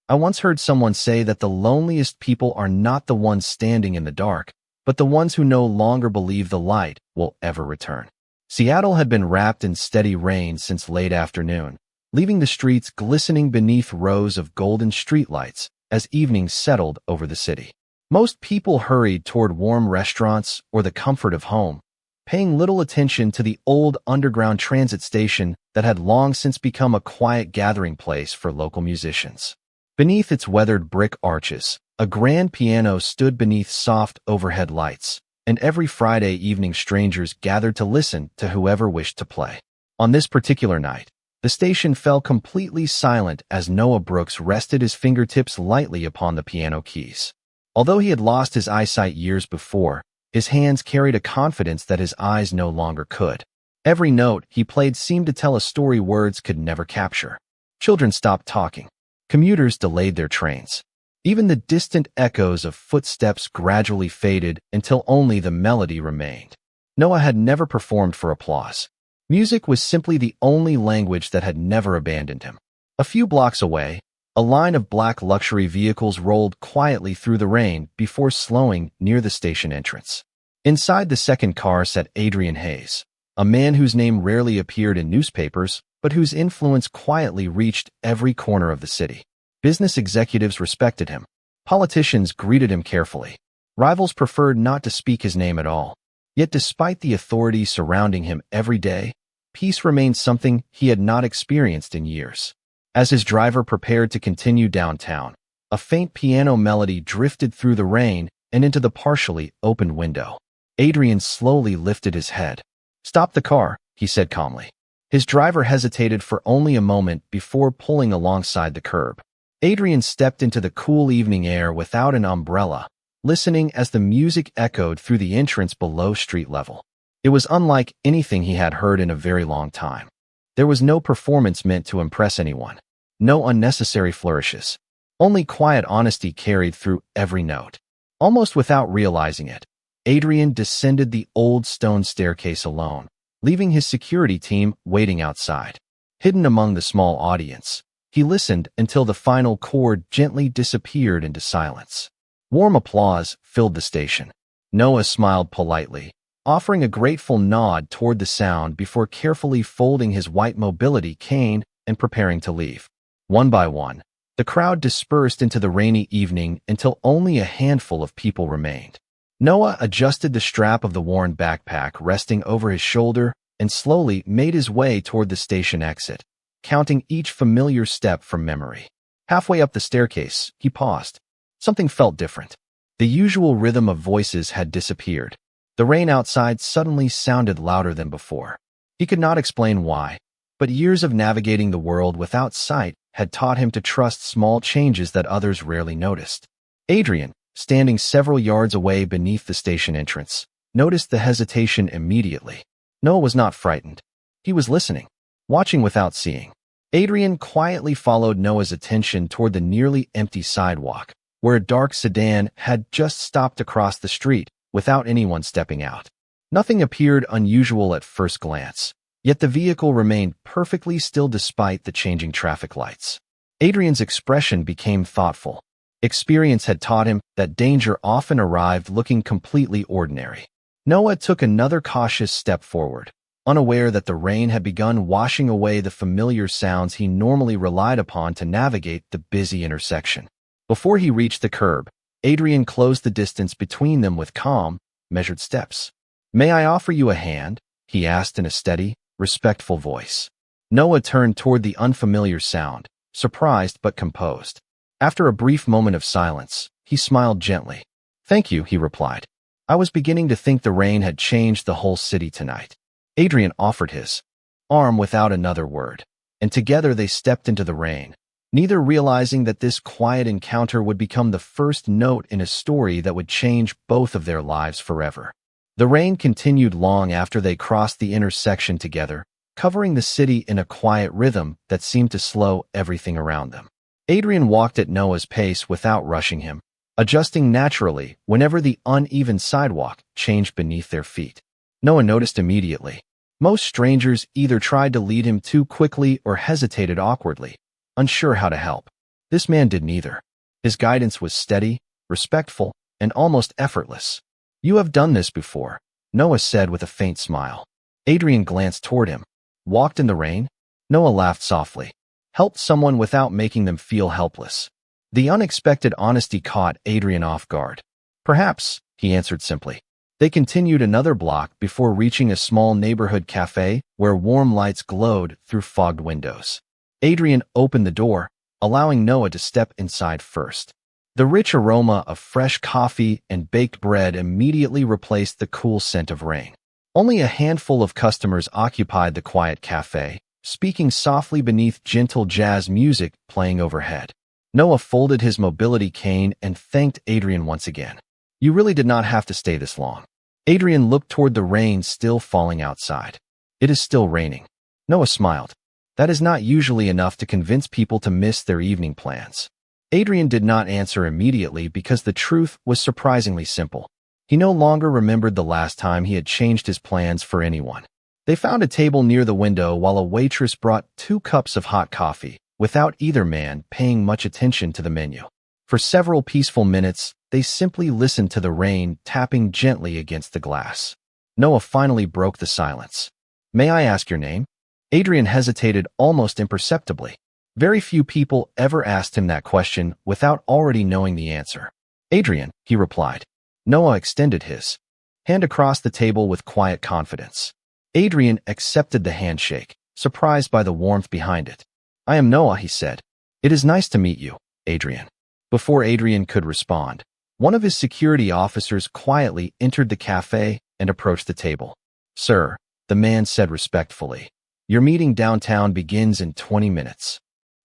I once heard someone say that the loneliest people are not the ones standing in the dark, but the ones who no longer believe the light will ever return. Seattle had been wrapped in steady rain since late afternoon, leaving the streets glistening beneath rows of golden streetlights as evening settled over the city. Most people hurried toward warm restaurants or the comfort of home, paying little attention to the old underground transit station that had long since become a quiet gathering place for local musicians. Beneath its weathered brick arches, a grand piano stood beneath soft overhead lights, and every Friday evening strangers gathered to listen to whoever wished to play. On this particular night, the station fell completely silent as Noah Brooks rested his fingertips lightly upon the piano keys. Although he had lost his eyesight years before, his hands carried a confidence that his eyes no longer could. Every note he played seemed to tell a story words could never capture. Children stopped talking. Commuters delayed their trains. Even the distant echoes of footsteps gradually faded until only the melody remained. Noah had never performed for applause. Music was simply the only language that had never abandoned him. A few blocks away, a line of black luxury vehicles rolled quietly through the rain before slowing near the station entrance. Inside the second car sat Adrian Hayes, a man whose name rarely appeared in newspapers, but whose influence quietly reached every corner of the city. Business executives respected him. Politicians greeted him carefully. Rivals preferred not to speak his name at all. Yet despite the authority surrounding him every day, peace remained something he had not experienced in years. As his driver prepared to continue downtown, a faint piano melody drifted through the rain and into the partially opened window. Adrian slowly lifted his head. "Stop the car," he said calmly. His driver hesitated for only a moment before pulling alongside the curb. Adrian stepped into the cool evening air without an umbrella, listening as the music echoed through the entrance below street level. It was unlike anything he had heard in a very long time. There was no performance meant to impress anyone, no unnecessary flourishes. Only quiet honesty carried through every note. Almost without realizing it, Adrian descended the old stone staircase alone, leaving his security team waiting outside. Hidden among the small audience, he listened until the final chord gently disappeared into silence. Warm applause filled the station. Noah smiled politely, offering a grateful nod toward the sound before carefully folding his white mobility cane and preparing to leave. One by one, the crowd dispersed into the rainy evening until only a handful of people remained. Noah adjusted the strap of the worn backpack resting over his shoulder and slowly made his way toward the station exit, counting each familiar step from memory. Halfway up the staircase, he paused. Something felt different. The usual rhythm of voices had disappeared. The rain outside suddenly sounded louder than before. He could not explain why, but years of navigating the world without sight had taught him to trust small changes that others rarely noticed. Adrian, standing several yards away beneath the station entrance, noticed the hesitation immediately. Noah was not frightened. He was listening, watching without seeing. Adrian quietly followed Noah's attention toward the nearly empty sidewalk, where a dark sedan had just stopped across the street without anyone stepping out. Nothing appeared unusual at first glance, yet the vehicle remained perfectly still despite the changing traffic lights. Adrian's expression became thoughtful. Experience had taught him that danger often arrived looking completely ordinary. Noah took another cautious step forward, unaware that the rain had begun washing away the familiar sounds he normally relied upon to navigate the busy intersection. Before he reached the curb, Adrian closed the distance between them with calm, measured steps. "May I offer you a hand?" he asked in a steady, respectful voice. Noah turned toward the unfamiliar sound, surprised but composed. After a brief moment of silence, he smiled gently. "Thank you," he replied. "I was beginning to think the rain had changed the whole city tonight." Adrian offered his arm without another word, and together they stepped into the rain, neither realizing that this quiet encounter would become the first note in a story that would change both of their lives forever. The rain continued long after they crossed the intersection together, covering the city in a quiet rhythm that seemed to slow everything around them. Adrian walked at Noah's pace without rushing him, adjusting naturally whenever the uneven sidewalk changed beneath their feet. Noah noticed immediately. Most strangers either tried to lead him too quickly or hesitated awkwardly, unsure how to help. This man did neither. His guidance was steady, respectful, and almost effortless. "You have done this before," Noah said with a faint smile. Adrian glanced toward him. "Walked in the rain?" Noah laughed softly. "Helped someone without making them feel helpless." The unexpected honesty caught Adrian off guard. "Perhaps," he answered simply. They continued another block before reaching a small neighborhood cafe where warm lights glowed through fogged windows. Adrian opened the door, allowing Noah to step inside first. The rich aroma of fresh coffee and baked bread immediately replaced the cool scent of rain. Only a handful of customers occupied the quiet cafe, speaking softly beneath gentle jazz music playing overhead. Noah folded his mobility cane and thanked Adrian once again. "You really did not have to stay this long." Adrian looked toward the rain still falling outside. "It is still raining." Noah smiled. "That is not usually enough to convince people to miss their evening plans." Adrian did not answer immediately because the truth was surprisingly simple. He no longer remembered the last time he had changed his plans for anyone. They found a table near the window while a waitress brought 2 cups of hot coffee, without either man paying much attention to the menu. For several peaceful minutes, they simply listened to the rain tapping gently against the glass. Noah finally broke the silence. "May I ask your name?" Adrian hesitated almost imperceptibly. Very few people ever asked him that question without already knowing the answer. "Adrian," he replied. Noah extended his hand across the table with quiet confidence. Adrian accepted the handshake, surprised by the warmth behind it. "I am Noah," he said. "It is nice to meet you, Adrian." Before Adrian could respond, one of his security officers quietly entered the cafe and approached the table. "Sir," the man said respectfully, "your meeting downtown begins in 20 minutes.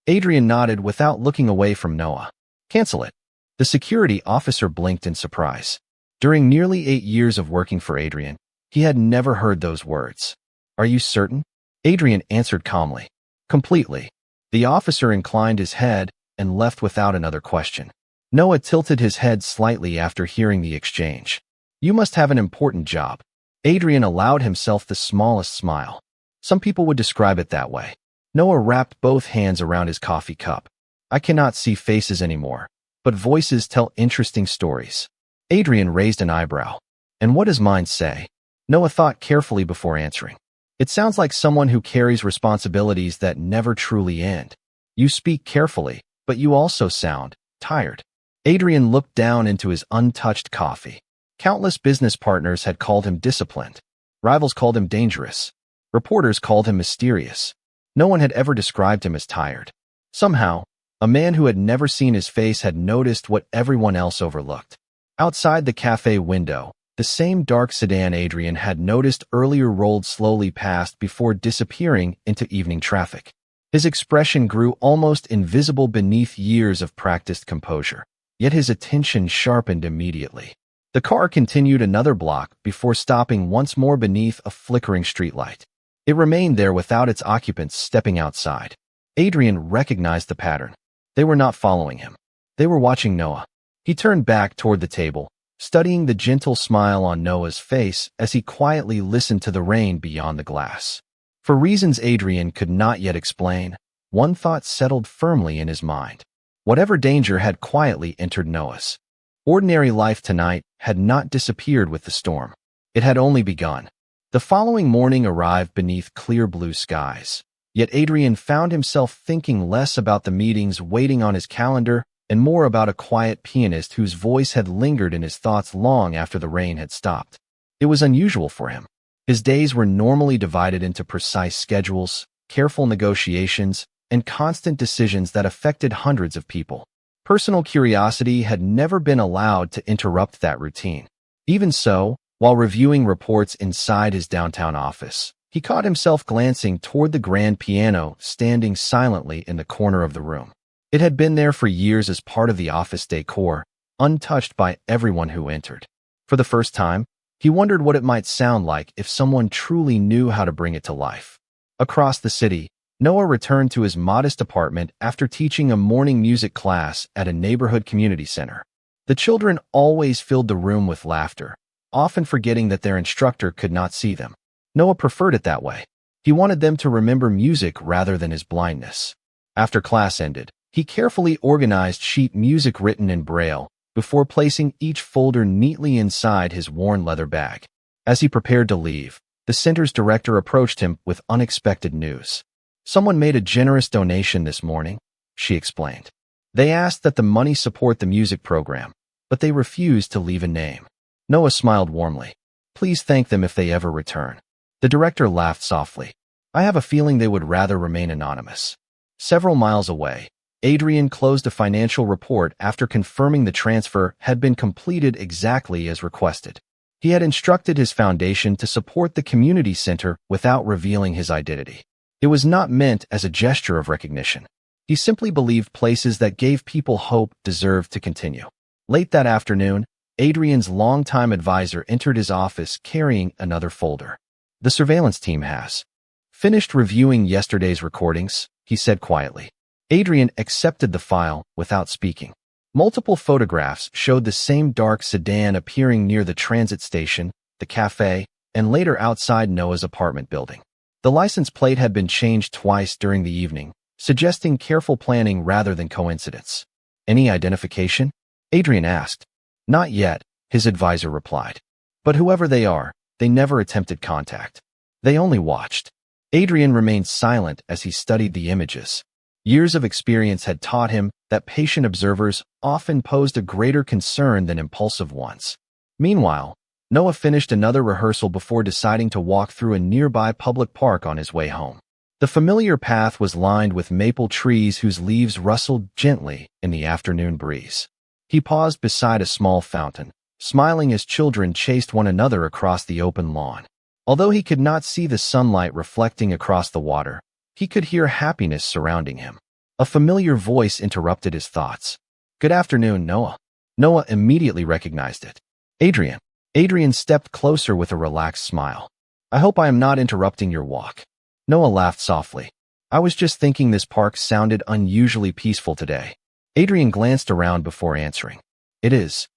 Adrian nodded without looking away from Noah. "Cancel it." The security officer blinked in surprise. During nearly 8 years of working for Adrian, he had never heard those words. "Are you certain?" Adrian answered calmly. "Completely." The officer inclined his head and left without another question. Noah tilted his head slightly after hearing the exchange. "You must have an important job." Adrian allowed himself the smallest smile. Some people would describe it that way. Noah wrapped both hands around his coffee cup. "I cannot see faces anymore, but voices tell interesting stories." Adrian raised an eyebrow. "And what does mine say?" Noah thought carefully before answering. "It sounds like someone who carries responsibilities that never truly end. You speak carefully, but you also sound tired." Adrian looked down into his untouched coffee. Countless business partners had called him disciplined. Rivals called him dangerous. Reporters called him mysterious. No one had ever described him as tired. Somehow, a man who had never seen his face had noticed what everyone else overlooked. Outside the cafe window, the same dark sedan Adrian had noticed earlier rolled slowly past before disappearing into evening traffic. His expression grew almost invisible beneath years of practiced composure, yet his attention sharpened immediately. The car continued another block before stopping once more beneath a flickering streetlight. It remained there without its occupants stepping outside. Adrian recognized the pattern. They were not following him. They were watching Noah. He turned back toward the table, studying the gentle smile on Noah's face as he quietly listened to the rain beyond the glass. For reasons Adrian could not yet explain, one thought settled firmly in his mind. Whatever danger had quietly entered Noah's ordinary life tonight had not disappeared with the storm. It had only begun. The following morning arrived beneath clear blue skies. Yet Adrian found himself thinking less about the meetings waiting on his calendar and more about a quiet pianist whose voice had lingered in his thoughts long after the rain had stopped. It was unusual for him. His days were normally divided into precise schedules, careful negotiations, and constant decisions that affected hundreds of people. Personal curiosity had never been allowed to interrupt that routine. Even so, while reviewing reports inside his downtown office, he caught himself glancing toward the grand piano standing silently in the corner of the room. It had been there for years as part of the office decor, untouched by everyone who entered. For the first time, he wondered what it might sound like if someone truly knew how to bring it to life. Across the city, Noah returned to his modest apartment after teaching a morning music class at a neighborhood community center. The children always filled the room with laughter, often forgetting that their instructor could not see them. Noah preferred it that way. He wanted them to remember music rather than his blindness. After class ended, He carefully organized sheet music written in Braille before placing each folder neatly inside his worn leather bag. As he prepared to leave, the center's director approached him with unexpected news. "Someone made a generous donation this morning," she explained. "They asked that the money support the music program, but they refused to leave a name." Noah smiled warmly. "Please thank them if they ever return." The director laughed softly. "I have a feeling they would rather remain anonymous." Several miles away, Adrian closed a financial report after confirming the transfer had been completed exactly as requested. He had instructed his foundation to support the community center without revealing his identity. It was not meant as a gesture of recognition. He simply believed places that gave people hope deserved to continue. Late that afternoon, Adrian's longtime advisor entered his office carrying another folder. "The surveillance team has finished reviewing yesterday's recordings," he said quietly. Adrian accepted the file without speaking. Multiple photographs showed the same dark sedan appearing near the transit station, the cafe, and later outside Noah's apartment building. The license plate had been changed twice during the evening, suggesting careful planning rather than coincidence. "Any identification?" Adrian asked. "Not yet," his advisor replied. "But whoever they are, they never attempted contact. They only watched." Adrian remained silent as he studied the images. Years of experience had taught him that patient observers often posed a greater concern than impulsive ones. Meanwhile, Noah finished another rehearsal before deciding to walk through a nearby public park on his way home. The familiar path was lined with maple trees whose leaves rustled gently in the afternoon breeze. He paused beside a small fountain, smiling as children chased one another across the open lawn. Although he could not see the sunlight reflecting across the water, he could hear happiness surrounding him. A familiar voice interrupted his thoughts. "Good afternoon, Noah." Noah immediately recognized it. "Adrian." Adrian stepped closer with a relaxed smile. "I hope I am not interrupting your walk." Noah laughed softly. "I was just thinking this park sounded unusually peaceful today." Adrian glanced around before answering. "It is."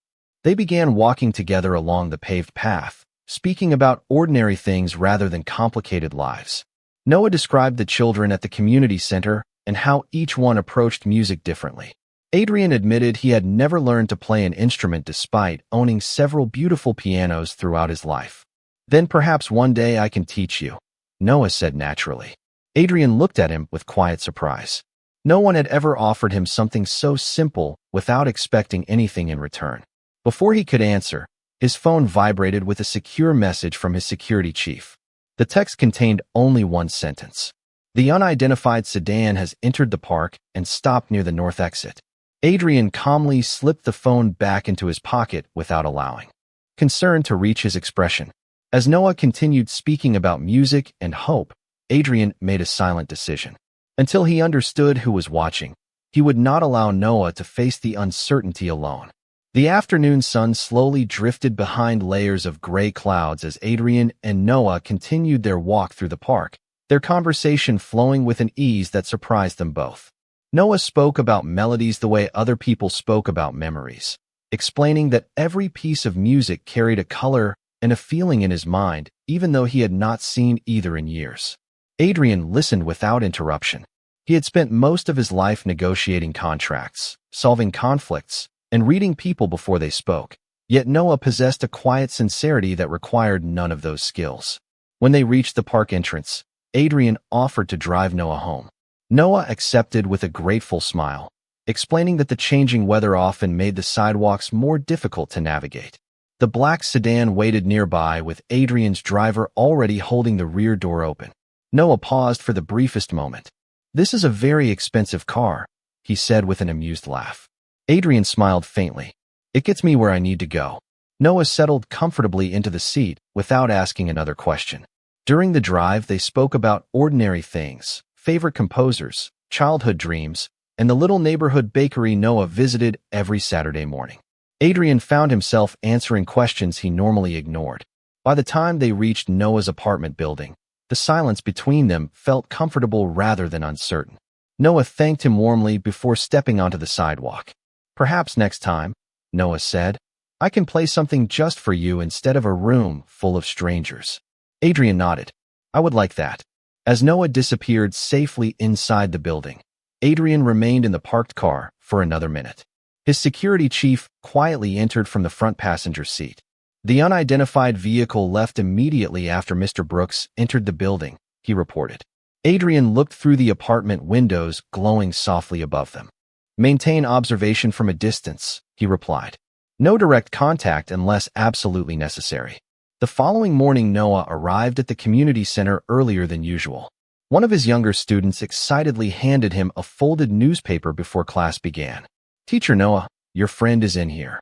They began walking together along the paved path, speaking about ordinary things rather than complicated lives. Noah described the children at the community center and how each one approached music differently. Adrian admitted he had never learned to play an instrument despite owning several beautiful pianos throughout his life. "Then perhaps one day I can teach you," Noah said naturally. Adrian looked at him with quiet surprise. No one had ever offered him something so simple without expecting anything in return. Before he could answer, his phone vibrated with a secure message from his security chief. The text contained only one sentence. "The unidentified sedan has entered the park and stopped near the north exit." Adrian calmly slipped the phone back into his pocket without allowing concern to reach his expression. As Noah continued speaking about music and hope, Adrian made a silent decision. Until he understood who was watching, he would not allow Noah to face the uncertainty alone. The afternoon sun slowly drifted behind layers of gray clouds as Adrian and Noah continued their walk through the park, their conversation flowing with an ease that surprised them both. Noah spoke about melodies the way other people spoke about memories, explaining that every piece of music carried a color and a feeling in his mind, even though he had not seen either in years. Adrian listened without interruption. He had spent most of his life negotiating contracts, solving conflicts, and reading people before they spoke. Yet Noah possessed a quiet sincerity that required none of those skills. When they reached the park entrance, Adrian offered to drive Noah home. Noah accepted with a grateful smile, explaining that the changing weather often made the sidewalks more difficult to navigate. The black sedan waited nearby with Adrian's driver already holding the rear door open. Noah paused for the briefest moment. "This is a very expensive car," he said with an amused laugh. Adrian smiled faintly. "It gets me where I need to go." Noah settled comfortably into the seat without asking another question. During the drive, they spoke about ordinary things, favorite composers, childhood dreams, and the little neighborhood bakery Noah visited every Saturday morning. Adrian found himself answering questions he normally ignored. By the time they reached Noah's apartment building, the silence between them felt comfortable rather than uncertain. Noah thanked him warmly before stepping onto the sidewalk. "Perhaps next time," Noah said, "I can play something just for you instead of a room full of strangers." Adrian nodded. "I would like that." As Noah disappeared safely inside the building, Adrian remained in the parked car for another minute. His security chief quietly entered from the front passenger seat. The unidentified vehicle left immediately after Mr. Brooks entered the building, he reported. Adrian looked through the apartment windows glowing softly above them. Maintain observation from a distance, he replied. No direct contact unless absolutely necessary. The following morning, Noah arrived at the community center earlier than usual. One of his younger students excitedly handed him a folded newspaper before class began. Teacher Noah, your friend is in here.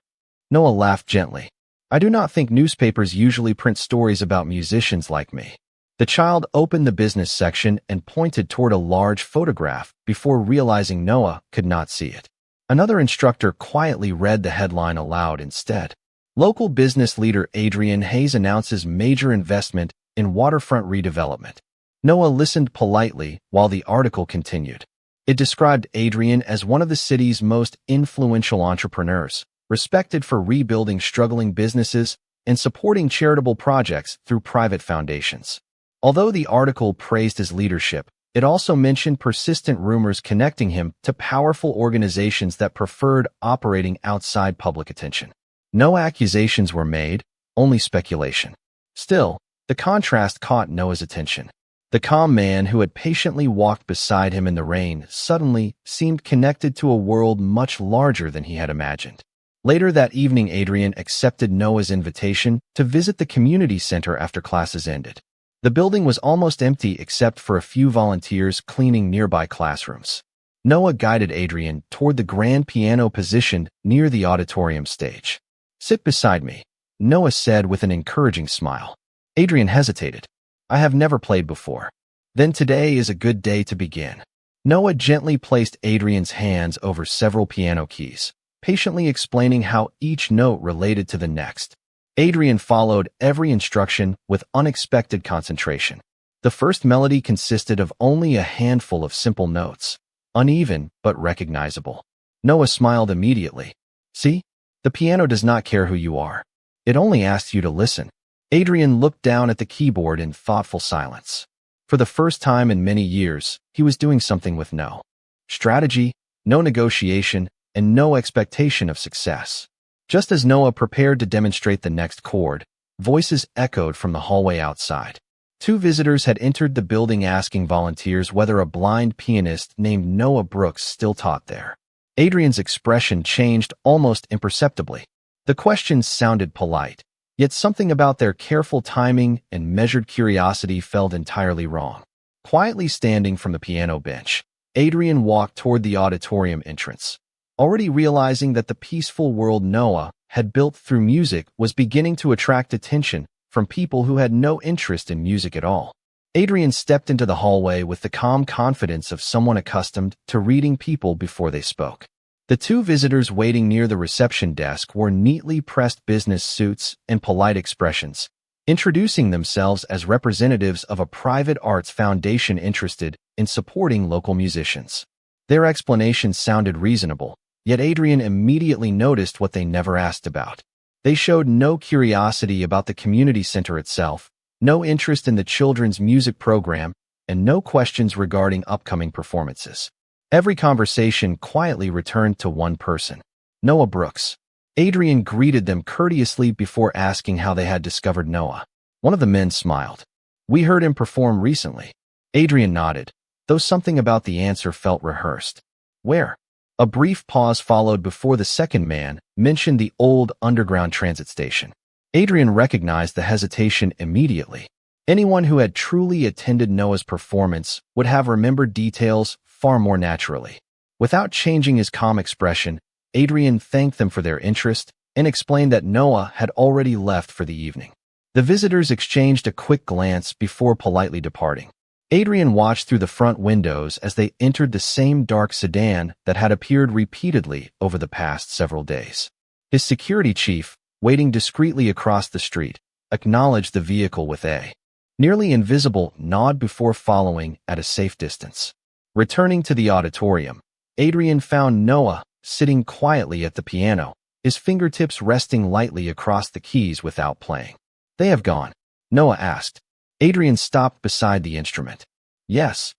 Noah laughed gently. I do not think newspapers usually print stories about musicians like me. The child opened the business section and pointed toward a large photograph before realizing Noah could not see it. Another instructor quietly read the headline aloud instead. Local business leader Adrian Hayes announces major investment in waterfront redevelopment. Noah listened politely while the article continued. It described Adrian as one of the city's most influential entrepreneurs, respected for rebuilding struggling businesses and supporting charitable projects through private foundations. Although the article praised his leadership, it also mentioned persistent rumors connecting him to powerful organizations that preferred operating outside public attention. No accusations were made, only speculation. Still, the contrast caught Noah's attention. The calm man who had patiently walked beside him in the rain suddenly seemed connected to a world much larger than he had imagined. Later that evening, Adrian accepted Noah's invitation to visit the community center after classes ended. The building was almost empty except for a few volunteers cleaning nearby classrooms. Noah guided Adrian toward the grand piano positioned near the auditorium stage. Sit beside me, Noah said with an encouraging smile. Adrian hesitated. I have never played before. Then today is a good day to begin. Noah gently placed Adrian's hands over several piano keys, patiently explaining how each note related to the next. Adrian followed every instruction with unexpected concentration. The first melody consisted of only a handful of simple notes, uneven but recognizable. Noah smiled immediately. See? The piano does not care who you are. It only asks you to listen. Adrian looked down at the keyboard in thoughtful silence. For the first time in many years, he was doing something with no strategy, no negotiation, and no expectation of success. Just as Noah prepared to demonstrate the next chord, voices echoed from the hallway outside. Two visitors had entered the building asking volunteers whether a blind pianist named Noah Brooks still taught there. Adrian's expression changed almost imperceptibly. The questions sounded polite, yet something about their careful timing and measured curiosity felt entirely wrong. Quietly standing from the piano bench, Adrian walked toward the auditorium entrance. Already realizing that the peaceful world Noah had built through music was beginning to attract attention from people who had no interest in music at all. Adrian stepped into the hallway with the calm confidence of someone accustomed to reading people before they spoke. The two visitors waiting near the reception desk wore neatly pressed business suits and polite expressions, introducing themselves as representatives of a private arts foundation interested in supporting local musicians. Their explanations sounded reasonable, yet Adrian immediately noticed what they never asked about. They showed no curiosity about the community center itself, no interest in the children's music program, and no questions regarding upcoming performances. Every conversation quietly returned to one person, Noah Brooks. Adrian greeted them courteously before asking how they had discovered Noah. One of the men smiled. We heard him perform recently. Adrian nodded, though something about the answer felt rehearsed. Where? A brief pause followed before the second man mentioned the old underground transit station. Adrian recognized the hesitation immediately. Anyone who had truly attended Noah's performance would have remembered details far more naturally. Without changing his calm expression, Adrian thanked them for their interest and explained that Noah had already left for the evening. The visitors exchanged a quick glance before politely departing. Adrian watched through the front windows as they entered the same dark sedan that had appeared repeatedly over the past several days. His security chief, waiting discreetly across the street, acknowledged the vehicle with a nearly invisible nod before following at a safe distance. Returning to the auditorium, Adrian found Noah sitting quietly at the piano, his fingertips resting lightly across the keys without playing. They have gone, Noah asked. Adrian stopped beside the instrument. Yes.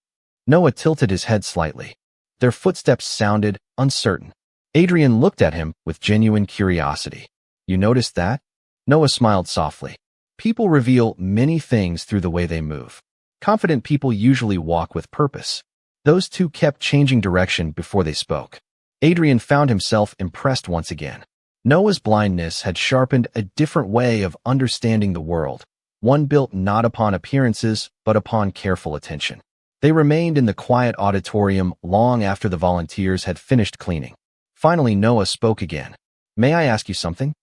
Noah tilted his head slightly. Their footsteps sounded uncertain. Adrian looked at him with genuine curiosity. You noticed that? Noah smiled softly. People reveal many things through the way they move. Confident people usually walk with purpose. Those two kept changing direction before they spoke. Adrian found himself impressed once again. Noah's blindness had sharpened a different way of understanding the world, one built not upon appearances but upon careful attention. They remained in the quiet auditorium long after the volunteers had finished cleaning. Finally, Noah spoke again. May I ask you something?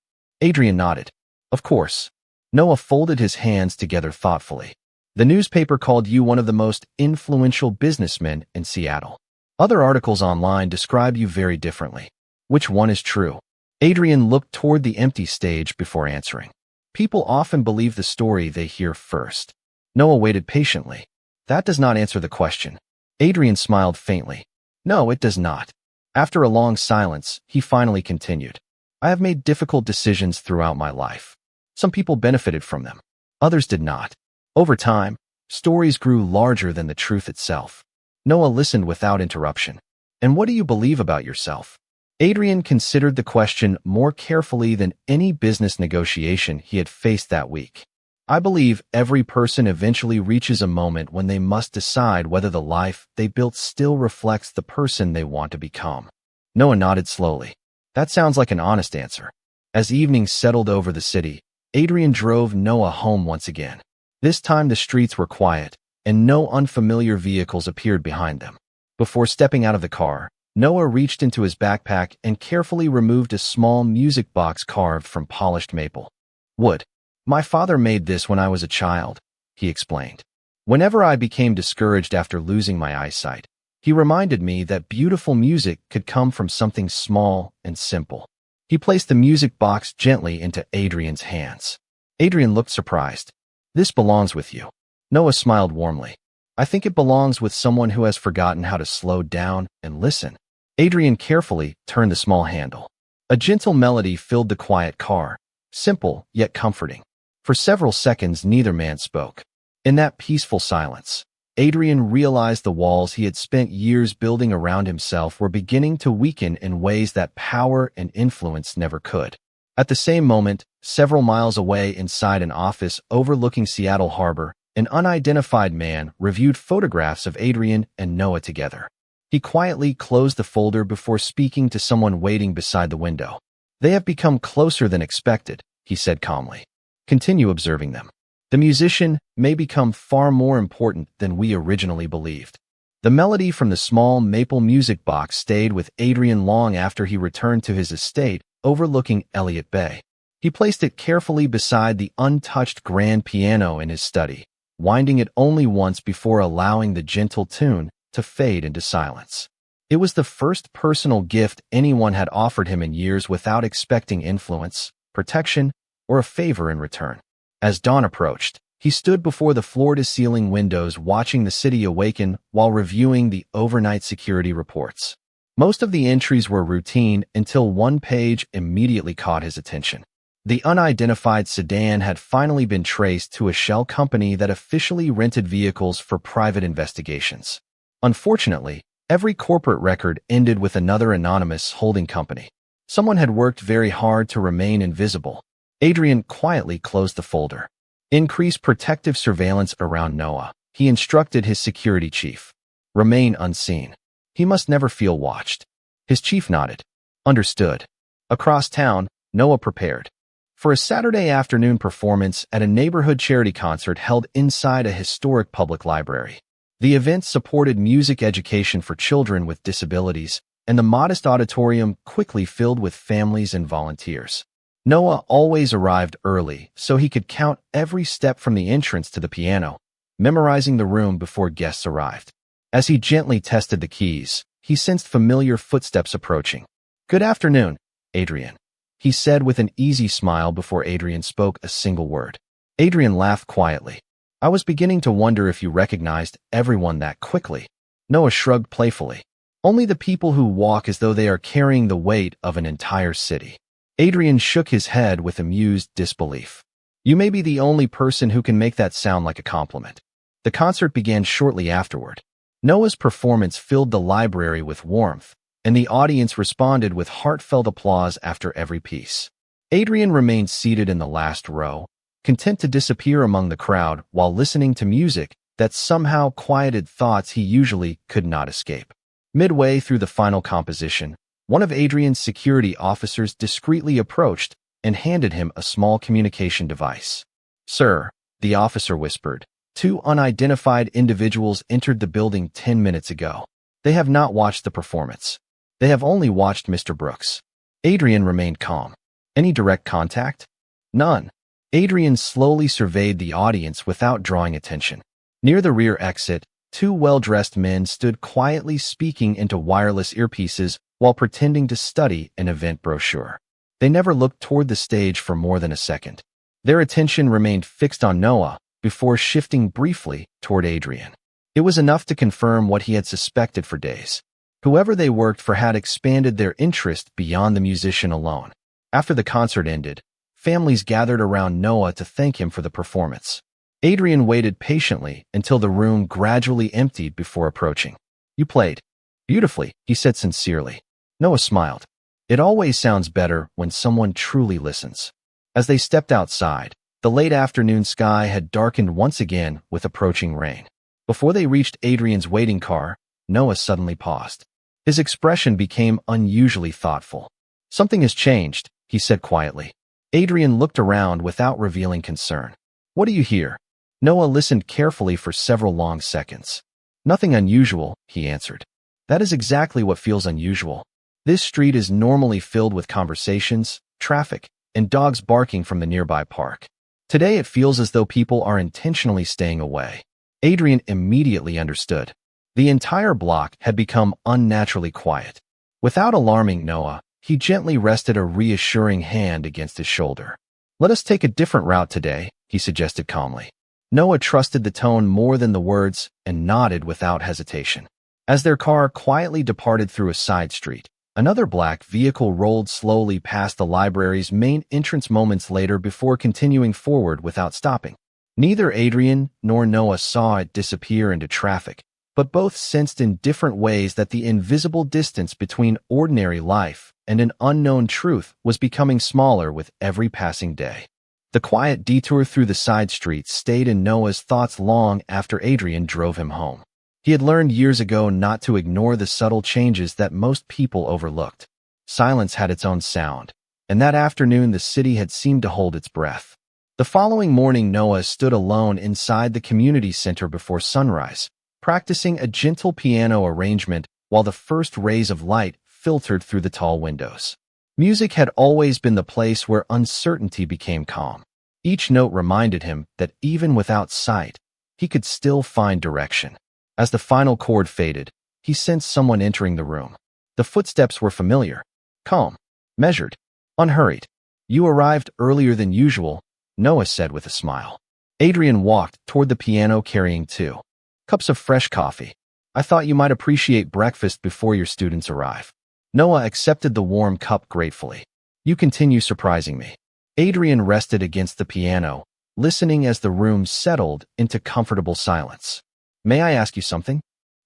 Adrian nodded. Of course. Noah folded his hands together thoughtfully. The newspaper called you one of the most influential businessmen in Seattle. Other articles online describe you very differently. Which one is true? Adrian looked toward the empty stage before answering. People often believe the story they hear first. Noah waited patiently. That does not answer the question. Adrian smiled faintly. No, it does not. After a long silence, he finally continued. I have made difficult decisions throughout my life. Some people benefited from them. Others did not. Over time, stories grew larger than the truth itself. Noah listened without interruption. And what do you believe about yourself? Adrian considered the question more carefully than any business negotiation he had faced that week. I believe every person eventually reaches a moment when they must decide whether the life they built still reflects the person they want to become. Noah nodded slowly. That sounds like an honest answer. As evening settled over the city, Adrian drove Noah home once again. This time the streets were quiet, and no unfamiliar vehicles appeared behind them. Before stepping out of the car, Noah reached into his backpack and carefully removed a small music box carved from polished maple wood. My father made this when I was a child, he explained. Whenever I became discouraged after losing my eyesight, he reminded me that beautiful music could come from something small and simple. He placed the music box gently into Adrian's hands. Adrian looked surprised. This belongs with you. Noah smiled warmly. I think it belongs with someone who has forgotten how to slow down and listen. Adrian carefully turned the small handle. A gentle melody filled the quiet car, simple yet comforting. For several seconds, neither man spoke. In that peaceful silence, Adrian realized the walls he had spent years building around himself were beginning to weaken in ways that power and influence never could. At the same moment, several miles away inside an office overlooking Seattle Harbor, an unidentified man reviewed photographs of Adrian and Noah together. He quietly closed the folder before speaking to someone waiting beside the window. They have become closer than expected, he said calmly. Continue observing them. The musician may become far more important than we originally believed. The melody from the small maple music box stayed with Adrian long after he returned to his estate overlooking Elliott Bay. He placed it carefully beside the untouched grand piano in his study, winding it only once before allowing the gentle tune to fade into silence. It was the first personal gift anyone had offered him in years without expecting influence, protection, or a favor in return. As dawn approached, he stood before the floor-to-ceiling windows watching the city awaken while reviewing the overnight security reports. Most of the entries were routine until one page immediately caught his attention. The unidentified sedan had finally been traced to a shell company that officially rented vehicles for private investigations. Unfortunately, every corporate record ended with another anonymous holding company. Someone had worked very hard to remain invisible. Adrian quietly closed the folder. Increase protective surveillance around Noah, he instructed his security chief. Remain unseen. He must never feel watched. His chief nodded. Understood. Across town, Noah prepared for a Saturday afternoon performance at a neighborhood charity concert held inside a historic public library. The event supported music education for children with disabilities, and the modest auditorium quickly filled with families and volunteers. Noah always arrived early so he could count every step from the entrance to the piano, memorizing the room before guests arrived. As he gently tested the keys, he sensed familiar footsteps approaching. Good afternoon, Adrian, he said with an easy smile before Adrian spoke a single word. Adrian laughed quietly. I was beginning to wonder if you recognized everyone that quickly. Noah shrugged playfully. Only the people who walk as though they are carrying the weight of an entire city. Adrian shook his head with amused disbelief. You may be the only person who can make that sound like a compliment. The concert began shortly afterward. Noah's performance filled the library with warmth, and the audience responded with heartfelt applause after every piece. Adrian remained seated in the last row, content to disappear among the crowd while listening to music that somehow quieted thoughts he usually could not escape. Midway through the final composition, one of Adrian's security officers discreetly approached and handed him a small communication device. "Sir," the officer whispered, "two unidentified individuals entered the building 10 minutes ago. They have not watched the performance. They have only watched Mr. Brooks." Adrian remained calm. "Any direct contact?" "None." Adrian slowly surveyed the audience without drawing attention. Near the rear exit, two well-dressed men stood quietly speaking into wireless earpieces while pretending to study an event brochure. They never looked toward the stage for more than a second. Their attention remained fixed on Noah before shifting briefly toward Adrian. It was enough to confirm what he had suspected for days. Whoever they worked for had expanded their interest beyond the musician alone. After the concert ended, families gathered around Noah to thank him for the performance. Adrian waited patiently until the room gradually emptied before approaching. "You played beautifully," he said sincerely. Noah smiled. "It always sounds better when someone truly listens." As they stepped outside, the late afternoon sky had darkened once again with approaching rain. Before they reached Adrian's waiting car, Noah suddenly paused. His expression became unusually thoughtful. "Something has changed," he said quietly. Adrian looked around without revealing concern. "What do you hear?" Noah listened carefully for several long seconds. "Nothing unusual," he answered. "That is exactly what feels unusual. This street is normally filled with conversations, traffic, and dogs barking from the nearby park. Today it feels as though people are intentionally staying away." Adrian immediately understood. The entire block had become unnaturally quiet. Without alarming Noah, he gently rested a reassuring hand against his shoulder. "Let us take a different route today," he suggested calmly. Noah trusted the tone more than the words and nodded without hesitation. As their car quietly departed through a side street, another black vehicle rolled slowly past the library's main entrance moments later before continuing forward without stopping. Neither Adrian nor Noah saw it disappear into traffic, but both sensed in different ways that the invisible distance between ordinary life and an unknown truth was becoming smaller with every passing day. The quiet detour through the side streets stayed in Noah's thoughts long after Adrian drove him home. He had learned years ago not to ignore the subtle changes that most people overlooked. Silence had its own sound, and that afternoon the city had seemed to hold its breath. The following morning, Noah stood alone inside the community center before sunrise, practicing a gentle piano arrangement while the first rays of light filtered through the tall windows. Music had always been the place where uncertainty became calm. Each note reminded him that even without sight, he could still find direction. As the final chord faded, he sensed someone entering the room. The footsteps were familiar, calm, measured, unhurried. "You arrived earlier than usual," Noah said with a smile. Adrian walked toward the piano carrying 2 cups of fresh coffee. "I thought you might appreciate breakfast before your students arrive." Noah accepted the warm cup gratefully. "You continue surprising me." Adrian rested against the piano, listening as the room settled into comfortable silence. "May I ask you something?"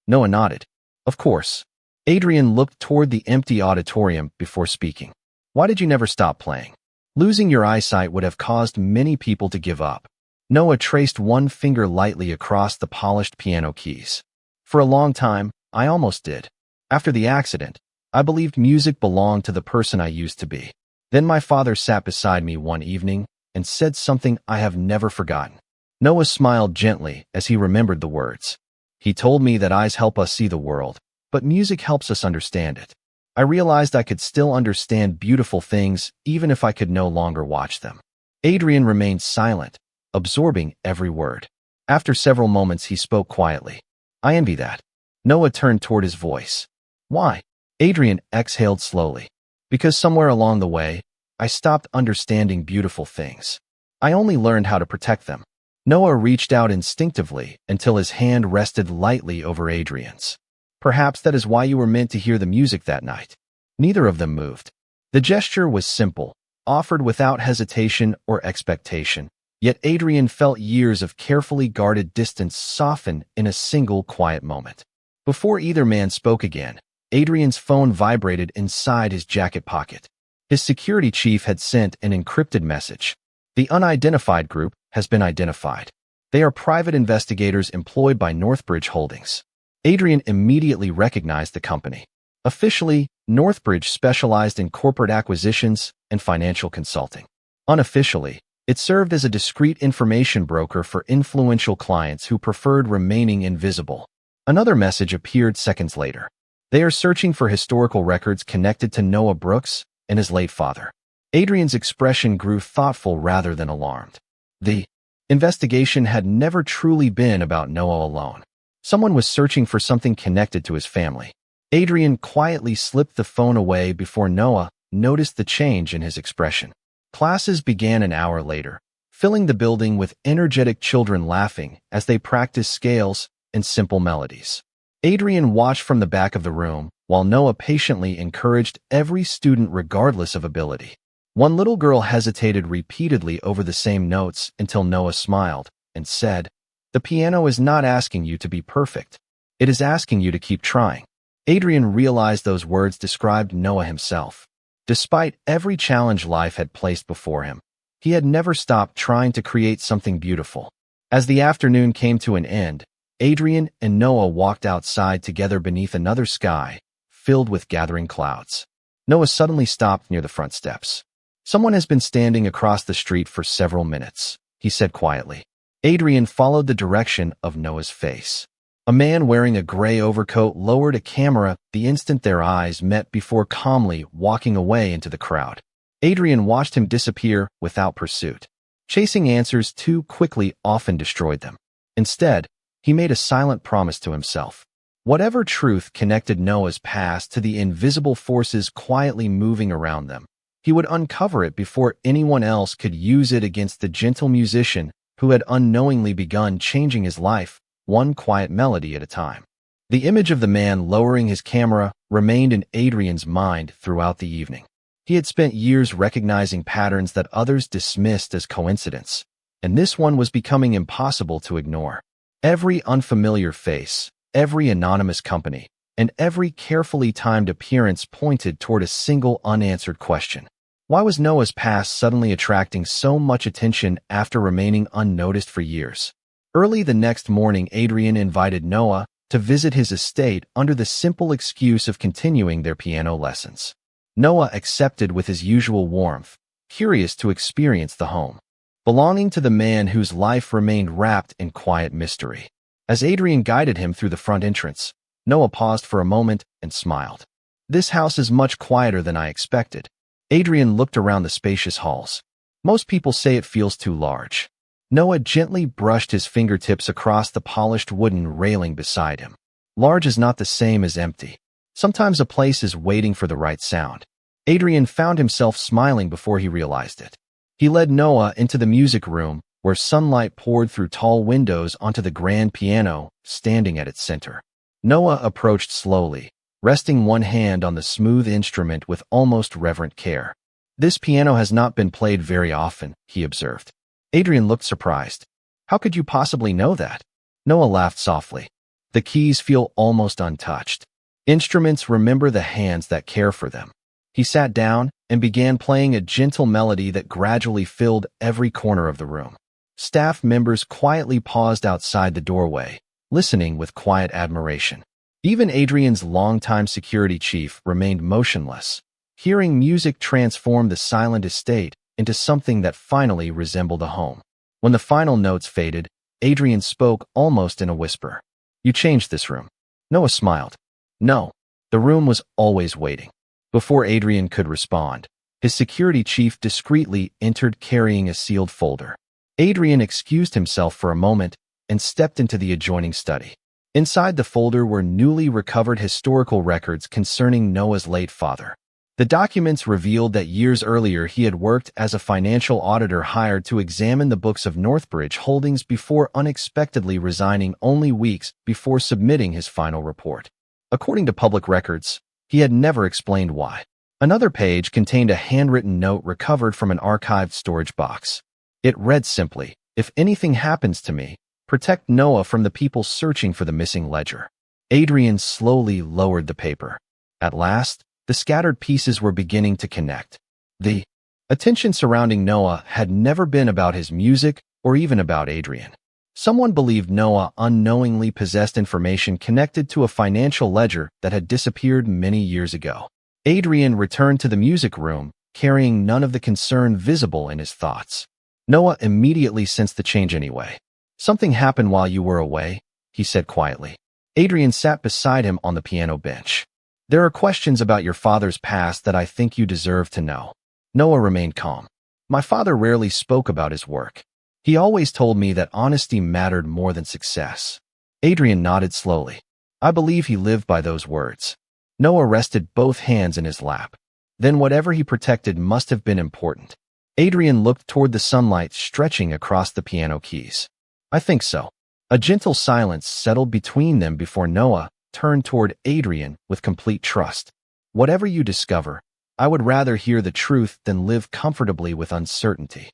Noah nodded. "Of course." Adrian looked toward the empty auditorium before speaking. "Why did you never stop playing?" "Losing your eyesight would have caused many people to give up." Noah traced one finger lightly across the polished piano keys. "For a long time, I almost did. After the accident, I believed music belonged to the person I used to be. Then my father sat beside me one evening and said something I have never forgotten." Noah smiled gently as he remembered the words. "He told me that eyes help us see the world, but music helps us understand it." I realized I could still understand beautiful things even if I could no longer watch them. Adrian remained silent, absorbing every word. After several moments, he spoke quietly. "I envy that." Noah turned toward his voice. "Why?" Adrian exhaled slowly. "Because somewhere along the way, I stopped understanding beautiful things. I only learned how to protect them." Noah reached out instinctively until his hand rested lightly over Adrian's. "Perhaps that is why you were meant to hear the music that night." Neither of them moved. The gesture was simple, offered without hesitation or expectation, yet Adrian felt years of carefully guarded distance soften in a single quiet moment. Before either man spoke again, Adrian's phone vibrated inside his jacket pocket. His security chief had sent an encrypted message. The unidentified group has been identified. They are private investigators employed by Northbridge Holdings. Adrian immediately recognized the company. Officially, Northbridge specialized in corporate acquisitions and financial consulting. Unofficially, it served as a discreet information broker for influential clients who preferred remaining invisible. Another message appeared seconds later. They are searching for historical records connected to Noah Brooks and his late father. Adrian's expression grew thoughtful rather than alarmed. The investigation had never truly been about Noah alone. Someone was searching for something connected to his family. Adrian quietly slipped the phone away before Noah noticed the change in his expression. Classes began an hour later, filling the building with energetic children laughing as they practiced scales and simple melodies. Adrian watched from the back of the room, while Noah patiently encouraged every student regardless of ability. One little girl hesitated repeatedly over the same notes until Noah smiled and said, "The piano is not asking you to be perfect. It is asking you to keep trying." Adrian realized those words described Noah himself. Despite every challenge life had placed before him, he had never stopped trying to create something beautiful. As the afternoon came to an end, Adrian and Noah walked outside together beneath another sky, filled with gathering clouds. Noah suddenly stopped near the front steps. "Someone has been standing across the street for several minutes," he said quietly. Adrian followed the direction of Noah's face. A man wearing a gray overcoat lowered a camera the instant their eyes met before calmly walking away into the crowd. Adrian watched him disappear without pursuit. Chasing answers too quickly often destroyed them. Instead, he made a silent promise to himself. Whatever truth connected Noah's past to the invisible forces quietly moving around them, he would uncover it before anyone else could use it against the gentle musician who had unknowingly begun changing his life, one quiet melody at a time. The image of the man lowering his camera remained in Adrian's mind throughout the evening. He had spent years recognizing patterns that others dismissed as coincidence, and this one was becoming impossible to ignore. Every unfamiliar face, every anonymous company, and every carefully timed appearance pointed toward a single unanswered question. Why was Noah's past suddenly attracting so much attention after remaining unnoticed for years? Early the next morning, Adrian invited Noah to visit his estate under the simple excuse of continuing their piano lessons. Noah accepted with his usual warmth, curious to experience the home, belonging to the man whose life remained wrapped in quiet mystery. As Adrian guided him through the front entrance, Noah paused for a moment and smiled. "This house is much quieter than I expected." Adrian looked around the spacious halls. "Most people say it feels too large." Noah gently brushed his fingertips across the polished wooden railing beside him. "Large is not the same as empty. Sometimes a place is waiting for the right sound." Adrian found himself smiling before he realized it. He led Noah into the music room, where sunlight poured through tall windows onto the grand piano standing at its center. Noah approached slowly, resting one hand on the smooth instrument with almost reverent care. "This piano has not been played very often," he observed. Adrian looked surprised. "How could you possibly know that?" Noah laughed softly. "The keys feel almost untouched. Instruments remember the hands that care for them." He sat down and began playing a gentle melody that gradually filled every corner of the room. Staff members quietly paused outside the doorway, listening with quiet admiration. Even Adrian's longtime security chief remained motionless, hearing music transform the silent estate into something that finally resembled a home. When the final notes faded, Adrian spoke almost in a whisper. "You changed this room." Noah smiled. "No, the room was always waiting." Before Adrian could respond, his security chief discreetly entered carrying a sealed folder. Adrian excused himself for a moment and stepped into the adjoining study. Inside the folder were newly recovered historical records concerning Noah's late father. The documents revealed that years earlier he had worked as a financial auditor hired to examine the books of Northbridge Holdings before unexpectedly resigning only weeks before submitting his final report. According to public records, he had never explained why. Another page contained a handwritten note recovered from an archived storage box. It read simply, "If anything happens to me, protect Noah from the people searching for the missing ledger." Adrian slowly lowered the paper. At last, the scattered pieces were beginning to connect. The attention surrounding Noah had never been about his music or even about Adrian. Someone believed Noah unknowingly possessed information connected to a financial ledger that had disappeared many years ago. Adrian returned to the music room, carrying none of the concern visible in his thoughts. Noah immediately sensed the change anyway. "Something happened while you were away," he said quietly. Adrian sat beside him on the piano bench. "There are questions about your father's past that I think you deserve to know." Noah remained calm. "My father rarely spoke about his work. He always told me that honesty mattered more than success." Adrian nodded slowly. "I believe he lived by those words." Noah rested both hands in his lap. Then whatever he protected must have been important. Adrian looked toward the sunlight stretching across the piano keys. "I think so." A gentle silence settled between them before Noah turned toward Adrian with complete trust. "Whatever you discover, I would rather hear the truth than live comfortably with uncertainty."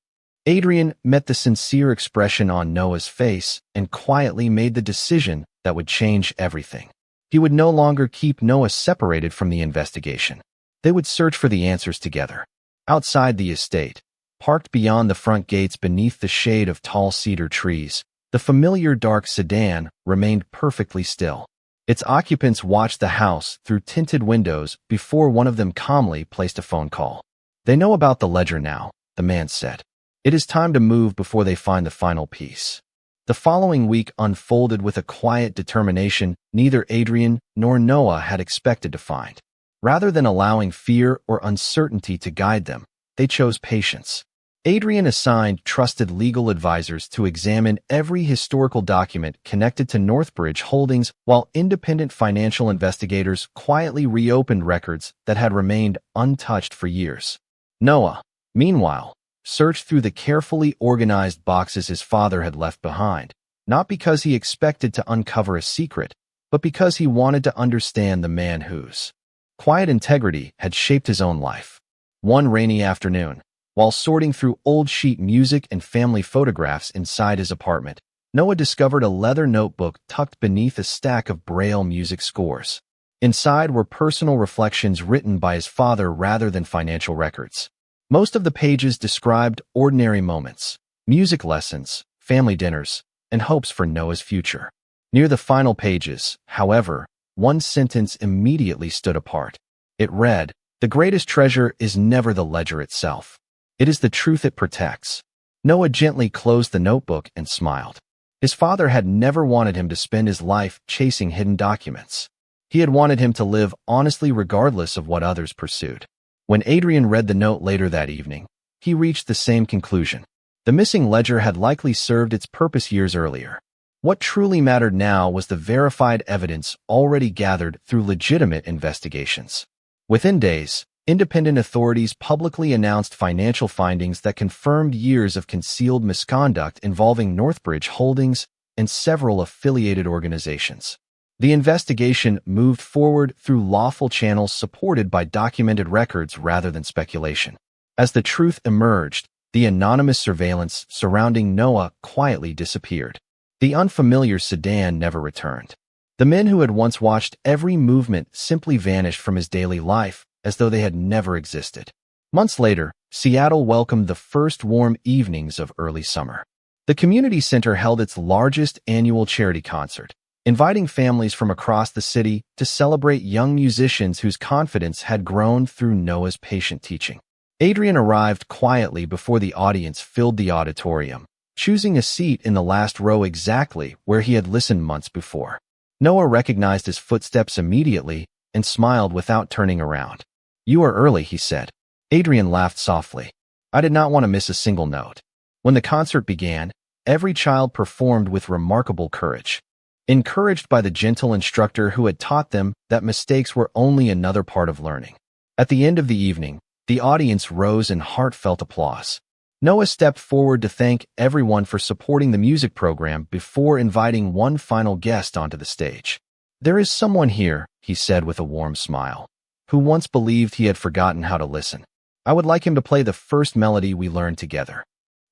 Adrian met the sincere expression on Noah's face and quietly made the decision that would change everything. He would no longer keep Noah separated from the investigation. They would search for the answers together. Outside the estate, parked beyond the front gates beneath the shade of tall cedar trees, the familiar dark sedan remained perfectly still. Its occupants watched the house through tinted windows before one of them calmly placed a phone call. "They know about the ledger now," the man said. "It is time to move before they find the final piece." The following week unfolded with a quiet determination neither Adrian nor Noah had expected to find. Rather than allowing fear or uncertainty to guide them, they chose patience. Adrian assigned trusted legal advisors to examine every historical document connected to Northbridge Holdings, while independent financial investigators quietly reopened records that had remained untouched for years. Noah, meanwhile, searched through the carefully organized boxes his father had left behind, not because he expected to uncover a secret, but because he wanted to understand the man whose quiet integrity had shaped his own life. One rainy afternoon, while sorting through old sheet music and family photographs inside his apartment, Noah discovered a leather notebook tucked beneath a stack of Braille music scores. Inside were personal reflections written by his father rather than financial records. Most of the pages described ordinary moments, music lessons, family dinners, and hopes for Noah's future. Near the final pages, however, one sentence immediately stood apart. It read, "The greatest treasure is never the ledger itself. It is the truth it protects." Noah gently closed the notebook and smiled. His father had never wanted him to spend his life chasing hidden documents. He had wanted him to live honestly regardless of what others pursued. When Adrian read the note later that evening, he reached the same conclusion. The missing ledger had likely served its purpose years earlier. What truly mattered now was the verified evidence already gathered through legitimate investigations. Within days, independent authorities publicly announced financial findings that confirmed years of concealed misconduct involving Northbridge Holdings and several affiliated organizations. The investigation moved forward through lawful channels supported by documented records rather than speculation. As the truth emerged, the anonymous surveillance surrounding Noah quietly disappeared. The unfamiliar sedan never returned. The men who had once watched every movement simply vanished from his daily life as though they had never existed. Months later, Seattle welcomed the first warm evenings of early summer. The community center held its largest annual charity concert, inviting families from across the city to celebrate young musicians whose confidence had grown through Noah's patient teaching. Adrian arrived quietly before the audience filled the auditorium, choosing a seat in the last row exactly where he had listened months before. Noah recognized his footsteps immediately and smiled without turning around. "You are early," he said. Adrian laughed softly. "I did not want to miss a single note." When the concert began, every child performed with remarkable courage. Encouraged by the gentle instructor who had taught them that mistakes were only another part of learning. At the end of the evening, the audience rose in heartfelt applause. Noah stepped forward to thank everyone for supporting the music program before inviting one final guest onto the stage. "There is someone here," he said with a warm smile, "who once believed he had forgotten how to listen. I would like him to play the first melody we learned together."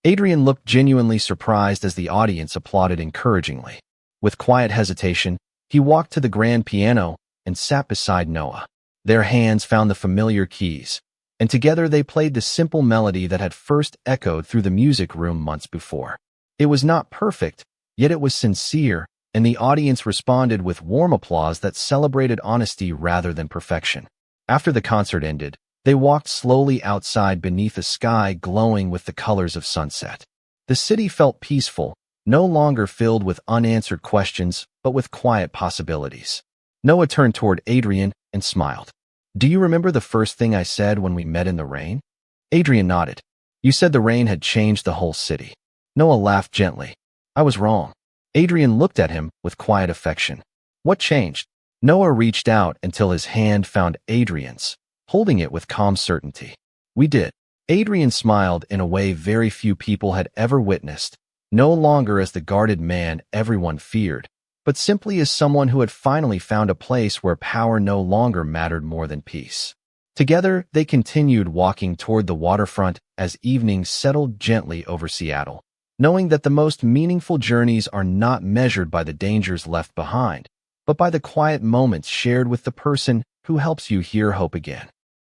Adrian looked genuinely surprised as the audience applauded encouragingly. With quiet hesitation, He walked to the grand piano and sat beside Noah. Their hands found the familiar keys, and together they played the simple melody that had first echoed through the music room months before. It was not perfect, yet it was sincere, and the audience responded with warm applause that celebrated honesty rather than perfection. After the concert ended, they walked slowly outside beneath a sky glowing with the colors of sunset. The city felt peaceful, no longer filled with unanswered questions, but with quiet possibilities. Noah turned toward Adrian and smiled. "Do you remember the first thing I said when we met in the rain?" Adrian nodded. "You said the rain had changed the whole city." Noah laughed gently. "I was wrong." Adrian looked at him with quiet affection. "What changed?" Noah reached out until his hand found Adrian's, holding it with calm certainty. "We did." Adrian smiled in a way very few people had ever witnessed, no longer as the guarded man everyone feared, but simply as someone who had finally found a place where power no longer mattered more than peace. Together, they continued walking toward the waterfront as evening settled gently over Seattle, knowing that the most meaningful journeys are not measured by the dangers left behind, but by the quiet moments shared with the person who helps you hear hope again.